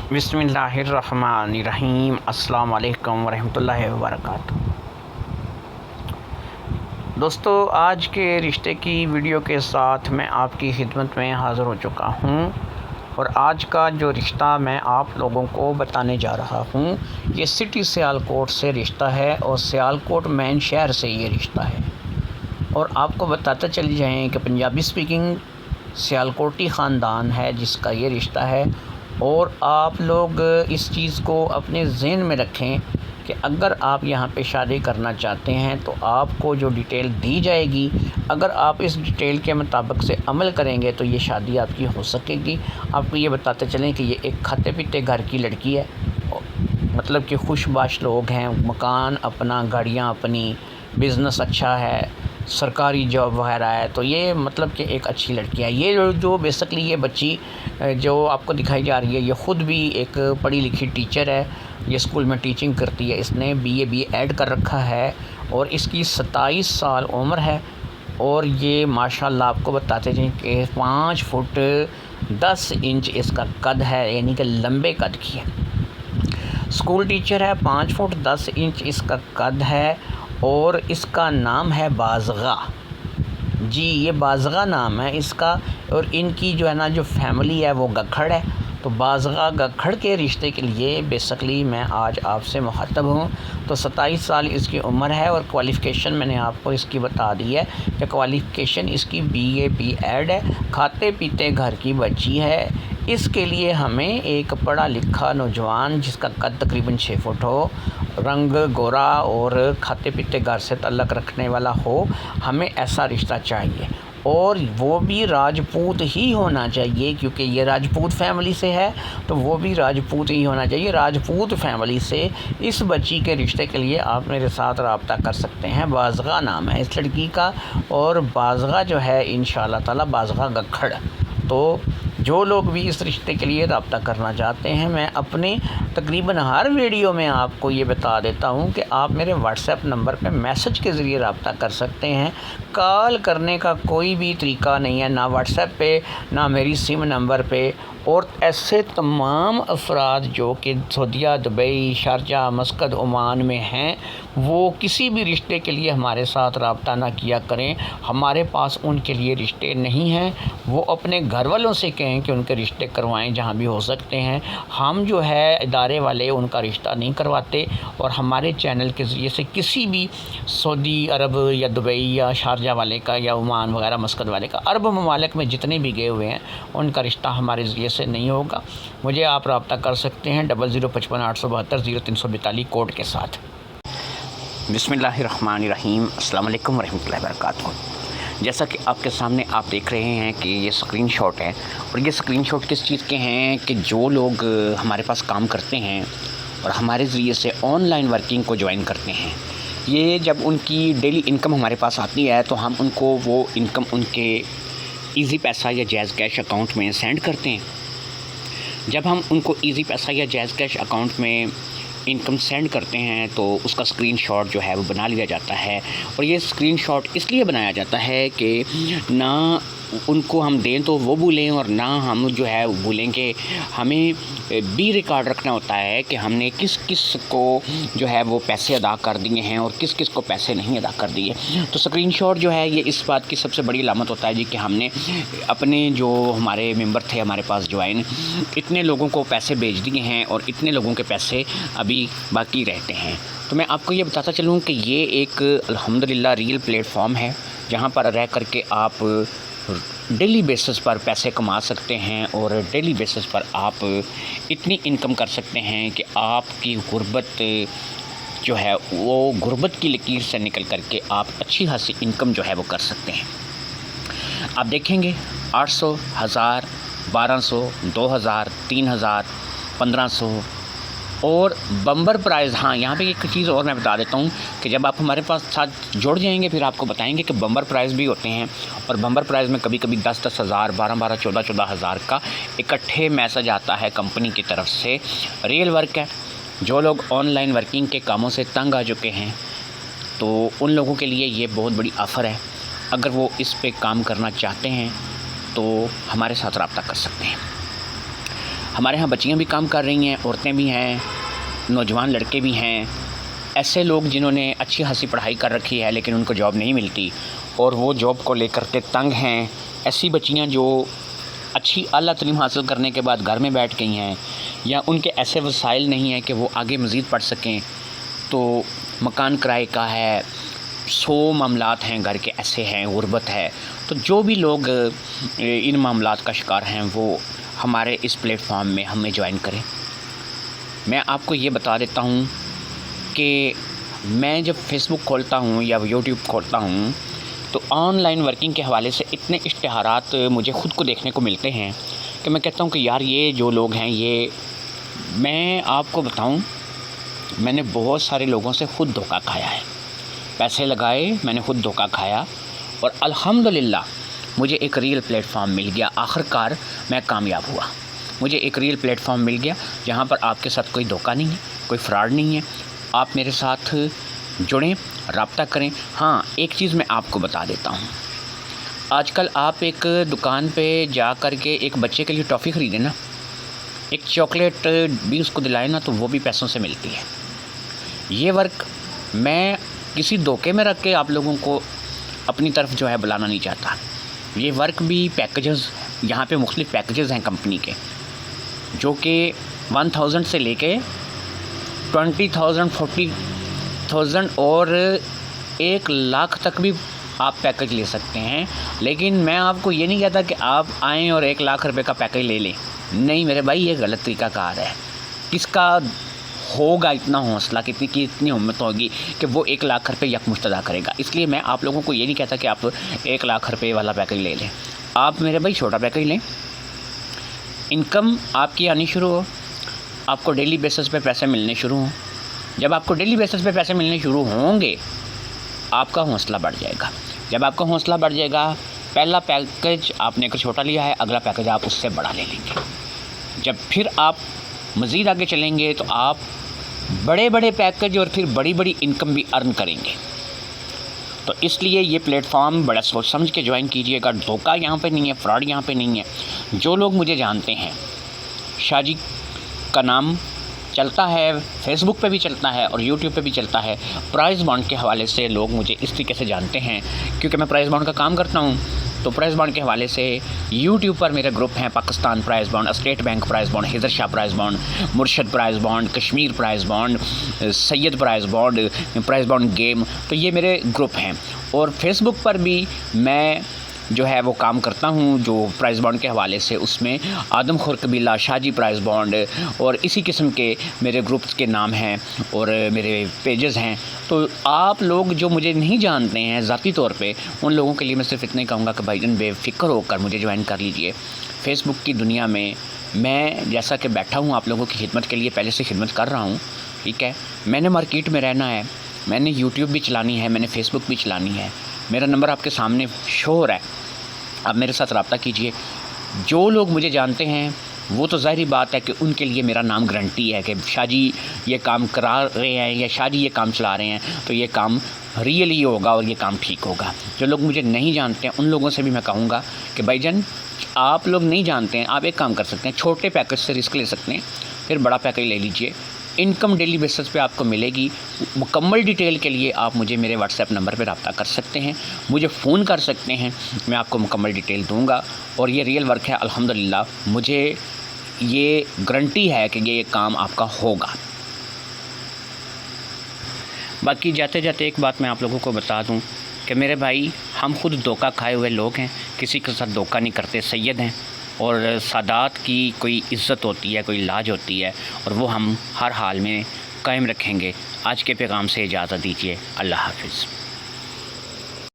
बिस्मिल्लाहिर्रहमानिर्रहीम। अस्सलाम वालेकुम वरहमतुल्लाहि वबरकातुहू। दोस्तों, आज के रिश्ते की वीडियो के साथ मैं आपकी खिदमत में हाज़िर हो चुका हूँ और आज का जो रिश्ता मैं आप लोगों को बताने जा रहा हूँ ये सिटी सियालकोट से रिश्ता है और सियालकोट मेन शहर से ये रिश्ता है। और आपको बताते चले जाएँ कि पंजाबी स्पीकिंग सियालकोटी ख़ानदान है जिसका ये रिश्ता है। और आप लोग इस चीज़ को अपने ज़हन में रखें कि अगर आप यहाँ पे शादी करना चाहते हैं तो आपको जो डिटेल दी जाएगी, अगर आप इस डिटेल के मुताबिक से अमल करेंगे तो ये शादी आपकी हो सकेगी। आपको ये बताते चलें कि ये एक खाते पीते घर की लड़की है, मतलब कि खुशबाश लोग हैं, मकान अपना, गाड़ियाँ अपनी, बिज़नेस अच्छा है, सरकारी जॉब वगैरह है। तो ये मतलब कि एक अच्छी लड़की है। ये जो बेसिकली ये बच्ची जो आपको दिखाई जा रही है ये ख़ुद भी एक पढ़ी लिखी टीचर है। ये स्कूल में टीचिंग करती है। इसने BA ऐड कर रखा है और इसकी 27 साल उम्र है। और ये माशाल्लाह आपको बताते हैं कि 5 फुट 10 इंच इसका कद है, यानी कि लंबे कद की है। स्कूल टीचर है, 5 फुट 10 इंच इसका कद है और इसका नाम है बाज़गा। जी, ये बाज़गा नाम है इसका। और इनकी जो है ना जो फैमिली है वो गखड़ है। तो बाज़गा गखड़ के रिश्ते के लिए बेसिकली मैं आज आपसे मुखातब हूँ। तो 27 साल इसकी उम्र है और क्वालिफ़िकेशन मैंने आपको इसकी बता दी है कि क्वालिफ़िकेशन इसकी BA ऐड है। खाते पीते घर की बच्ची है। इसके लिए हमें एक पढ़ा लिखा नौजवान जिसका कद तकरीबन 6 फुट हो, रंग गोरा और खाते पीते घर से ताल्लुक़ रखने वाला हो, हमें ऐसा रिश्ता चाहिए। और वो भी राजपूत ही होना चाहिए, क्योंकि ये राजपूत फैमिली से है तो वो भी राजपूत ही होना चाहिए। राजपूत फैमिली से इस बच्ची के रिश्ते के लिए आप मेरे साथ रब्ता कर सकते हैं। बाज़गा नाम है इस लड़की का और बाज़गा जो है इंशाअल्लाह ताला बाज़गा गखड़। तो जो लोग भी इस रिश्ते के लिए रब्ता करना चाहते हैं, मैं अपने तकरीबन हर वीडियो में आपको ये बता देता हूँ कि आप मेरे WhatsApp नंबर पे मैसेज के ज़रिए रब्ता कर सकते हैं। कॉल करने का कोई भी तरीका नहीं है, ना WhatsApp पे ना मेरी सिम नंबर पे। और ऐसे तमाम अफराद जो कि सऊदीया, दुबई, शारजा, मस्कत, ओमान में हैं, वो किसी भी रिश्ते के लिए हमारे साथ रब्ता ना किया करें। हमारे पास उनके लिए रिश्ते नहीं हैं। वो अपने घर वालों से कहें कि उनके रिश्ते करवाएं जहाँ भी हो सकते हैं। हम जो है इदारे वाले उनका रिश्ता नहीं करवाते। और हमारे चैनल के ज़रिए से किसी भी सऊदी अरब या दुबई या शारजा वाले का या ओमान वगैरह मस्कत वाले का, अरब ममालिक में जितने भी गए हुए हैं उनका रिश्ता हमारे ज़रिए से नहीं होगा। मुझे आप रब्ता कर सकते हैं 0055 कोड के साथ। बिस्मिल्लाहिर्रहमानिर्रहीम। अस्सलाम वालेकुम वरहमतुल्लाहि वबरकातुहू। जैसा कि आपके सामने आप देख रहे हैं कि ये स्क्रीनशॉट है। और ये स्क्रीनशॉट किस चीज़ के हैं कि जो लोग हमारे पास काम करते हैं और हमारे ज़रिए से ऑनलाइन वर्किंग को ज्वाइन करते हैं, ये जब उनकी डेली इनकम हमारे पास आती है तो हम उनको वो इनकम उनके ईज़ी पैसा या जैज़ कैश अकाउंट में सेंड करते हैं। जब हम उनको ईज़ी पैसा या जैज़ कैश अकाउंट में इनकम सेंड करते हैं तो उसका स्क्रीनशॉट जो है वो बना लिया जाता है। और ये स्क्रीनशॉट इसलिए बनाया जाता है कि ना उनको हम दें तो वो भूलें और ना हम जो है भूलें कि हमें भी रिकॉर्ड रखना होता है कि हमने किस किस को जो है वो पैसे अदा कर दिए हैं और किस किस को पैसे नहीं अदा कर दिए। तो स्क्रीनशॉट जो है ये इस बात की सबसे बड़ी अलामत होता है जी कि हमने अपने जो हमारे मेंबर थे हमारे पास ज्वाइन, इतने लोगों को पैसे भेज दिए हैं और इतने लोगों के पैसे अभी बाकी रहते हैं। तो मैं आपको ये बताता चलूँ कि ये एक अल्हम्दुलिल्लाह रियल प्लेटफॉर्म है जहाँ पर रह कर के आप डेली बेसिस पर पैसे कमा सकते हैं और डेली बेसिस पर आप इतनी इनकम कर सकते हैं कि आपकी गुर्बत जो है वो गुर्बत की लकीर से निकल करके आप अच्छी खासी इनकम जो है वो कर सकते हैं। आप देखेंगे 800, 1000, 1200, 2000, 3000, 1500 और बम्बर प्राइज़। हाँ, यहाँ पे एक चीज़ और मैं बता देता हूँ कि जब आप हमारे पास साथ जुड़ जाएंगे फिर आपको बताएंगे कि बम्बर प्राइज़ भी होते हैं। और बम्बर प्राइज़ में कभी कभी 10-10 हज़ार, 12-12, 14-14 हज़ार का इकट्ठे मैसेज आता है कंपनी की तरफ से। रियल वर्क है। जो लोग ऑनलाइन वर्किंग के कामों से तंग आ चुके हैं तो उन लोगों के लिए ये बहुत बड़ी ऑफ़र है। अगर वो इस पे काम करना चाहते हैं तो हमारे साथ रब्ता कर सकते हैं। ہمارے ہاں بچیاں بھی کام کر رہی ہیں، عورتیں بھی ہیں، نوجوان لڑکے بھی ہیں، ایسے لوگ جنہوں نے اچھی خاصی پڑھائی کر رکھی ہے لیکن ان کو جاب نہیں ملتی اور وہ جاب کو لے کر کے تنگ ہیں، ایسی بچیاں جو اچھی اعلیٰ تعلیم حاصل کرنے کے بعد گھر میں بیٹھ گئی ہیں یا ان کے ایسے وسائل نہیں ہیں کہ وہ آگے مزید پڑھ سکیں، تو مکان کرائے کا ہے، 100 معاملات ہیں گھر کے ایسے ہیں، غربت ہے، تو جو بھی لوگ ان معاملات کا شکار ہیں وہ ہمارے اس پلیٹ فارم میں ہمیں جوائن کریں۔ میں آپ کو یہ بتا دیتا ہوں کہ میں جب فیس بک کھولتا ہوں یا یوٹیوب کھولتا ہوں تو آن لائن ورکنگ کے حوالے سے اتنے اشتہارات مجھے خود کو دیکھنے کو ملتے ہیں کہ میں کہتا ہوں کہ یار یہ جو لوگ ہیں، یہ میں آپ کو بتاؤں، میں نے بہت سارے لوگوں سے خود دھوکہ کھایا ہے، پیسے لگائے، میں نے خود دھوکہ کھایا اور الحمدللہ مجھے ایک ریئل پلیٹ فارم مل گیا، آخر کار میں کامیاب ہوا۔ مجھے ایک ریئل پلیٹ فارم مل گیا جہاں پر آپ کے ساتھ کوئی دھوکہ نہیں ہے، کوئی فراڈ نہیں ہے، آپ میرے ساتھ جڑیں، رابطہ کریں۔ ہاں، ایک چیز میں آپ کو بتا دیتا ہوں، آج کل آپ ایک دکان پہ جا کر کے ایک بچے کے لیے ٹافی خریدیں نا، ایک چاکلیٹ بھی اس کو دلائیں نا، تو وہ بھی پیسوں سے ملتی ہے۔ یہ ورک میں کسی دھوکے میں رکھ کے آپ لوگوں کو اپنی طرف جو ہے بلانا نہیں چاہتا۔ یہ ورک بھی پیکیجز، یہاں پہ مختلف پیکیجز ہیں کمپنی کے، جو کہ 1000 سے لے کے 20,000 40,000 اور 1,00,000 تک بھی آپ پیکیج لے سکتے ہیں، لیکن میں آپ کو یہ نہیں کہتا کہ آپ آئیں اور 1,00,000 روپے کا پیکیج لے لیں۔ نہیں میرے بھائی، یہ غلط طریقہ کار ہے۔ کس کا ہوگا اتنا حوصلہ، اتنی ہمت ہوگی کہ وہ 1,00,000 روپے یکمشت ادا کرے گا؟ اس لیے میں آپ لوگوں کو یہ نہیں کہتا کہ آپ 1,00,000 روپے والا پیکیج لے لیں۔ آپ میرے بھائی چھوٹا پیکیج لیں، انکم آپ کی آنی شروع ہو، آپ کو ڈیلی بیسس پہ پیسے ملنے شروع ہوں۔ جب آپ کو ڈیلی بیسس پہ پیسے ملنے شروع ہوں گے، آپ کا حوصلہ بڑھ جائے گا۔ جب آپ کا حوصلہ بڑھ جائے گا، پہلا پیکیج آپ نے ایک چھوٹا لیا ہے، اگلا پیکیج آپ اس سے بڑا لے لیں گے۔ جب پھر آپ مزید آگے چلیں گے تو آپ بڑے بڑے پیکیج اور پھر بڑی بڑی انکم بھی ارن کریں گے۔ تو اس لیے یہ پلیٹ فارم بڑا سوچ سمجھ کے جوائن کیجئے گا۔ دھوکہ یہاں پہ نہیں ہے، فراڈ یہاں پہ نہیں ہے۔ جو لوگ مجھے جانتے ہیں، شاہ جی کا نام چلتا ہے، فیس بک پہ بھی چلتا ہے اور یوٹیوب پہ بھی چلتا ہے۔ پرائز بانڈ کے حوالے سے لوگ مجھے اس طریقے سے جانتے ہیں کیونکہ میں پرائز بانڈ کا کام کرتا ہوں، تو پرائز بانڈ کے حوالے سے یوٹیوب پر میرے گروپ ہیں: Pakistan prize bond, state bank prize bond, Haider Shah prize bond, Murshid prize bond, Kashmir prize bond, Syed prize bond, prize bond game, تو یہ میرے گروپ ہیں۔ اور فیس بک پر بھی میں جو ہے وہ کام کرتا ہوں جو پرائز بانڈ کے حوالے سے، اس میں آدم خور قبیلہ، شاہ جی پرائز بانڈ اور اسی قسم کے میرے گروپس کے نام ہیں اور میرے پیجز ہیں۔ تو آپ لوگ جو مجھے نہیں جانتے ہیں ذاتی طور پہ، ان لوگوں کے لیے میں صرف اتنا ہی کہوں گا کہ بھائی جان بے فکر ہو کر مجھے جوائن کر لیجئے۔ فیس بک کی دنیا میں میں جیسا کہ بیٹھا ہوں آپ لوگوں کی خدمت کے لیے، پہلے سے خدمت کر رہا ہوں، ٹھیک ہے۔ میں نے مارکیٹ میں رہنا ہے، میں نے یوٹیوب بھی چلانی ہے، میں نے فیس بک بھی چلانی ہے۔ میرا نمبر آپ کے سامنے شو ہو رہا ہے، آپ میرے ساتھ رابطہ کیجئے۔ جو لوگ مجھے جانتے ہیں وہ تو ظاہری بات ہے کہ ان کے لیے میرا نام گارنٹی ہے کہ شاہ جی یہ کام کرا رہے ہیں یا شاہ جی یہ کام چلا رہے ہیں، تو یہ کام ریئل ہی ہوگا اور یہ کام ٹھیک ہوگا۔ جو لوگ مجھے نہیں جانتے ہیں ان لوگوں سے بھی میں کہوں گا کہ بھائی جان آپ لوگ نہیں جانتے ہیں، آپ ایک کام کر سکتے ہیں، چھوٹے پیکیج سے رسک لے سکتے ہیں، پھر بڑا پیکیج لے لیجئے۔ انکم ڈیلی بیسس پہ آپ کو ملے گی۔ مکمل ڈیٹیل کے لیے آپ مجھے میرے واٹس ایپ نمبر پہ رابطہ کر سکتے ہیں، مجھے فون کر سکتے ہیں، میں آپ کو مکمل ڈیٹیل دوں گا۔ اور یہ ریئل ورک ہے، الحمدللہ مجھے یہ گارنٹی ہے کہ یہ کام آپ کا ہوگا۔ باقی جاتے جاتے ایک بات میں آپ لوگوں کو بتا دوں کہ میرے بھائی، ہم خود دھوکہ کھائے ہوئے لوگ ہیں، کسی کے ساتھ دھوکہ نہیں کرتے، سید ہیں، اور سادات کی کوئی عزت ہوتی ہے، کوئی لاج ہوتی ہے، اور وہ ہم ہر حال میں قائم رکھیں گے۔ آج کے پیغام سے اجازت دیجیے، اللہ حافظ۔